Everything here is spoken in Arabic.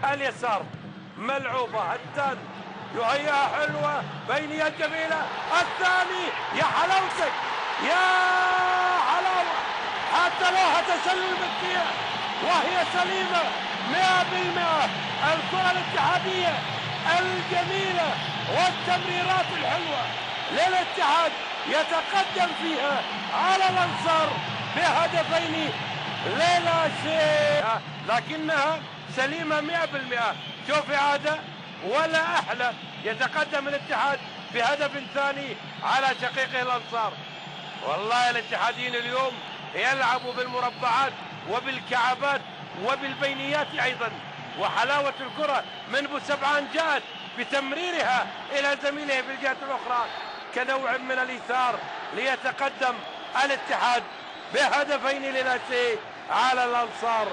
لليسار، ملعوبة الثاني يهيئها حلوة، بينية جميلة، الثاني يا حلاوتك يا حلاوة، حتى لو تسلل مكية وهي سليمة 100%. الكرة الاتحادية الجميلة والتمريرات الحلوة للاتحاد يتقدم فيها على الأنصار بهدفين لا شيء، لكنها سليمة 100%. شوف إعادة ولا أحلى، يتقدم الاتحاد بهدف ثاني على شقيقه الأنصار. والله الاتحاديين اليوم يلعبوا بالمربعات وبالكعبات وبالبينيات أيضا، وحلاوة الكرة من بوسبعان جاءت بتمريرها إلى زميله في الجهة الأخرى كنوع من الإيثار ليتقدم الاتحاد بهدفين لا شيء على الأنصار.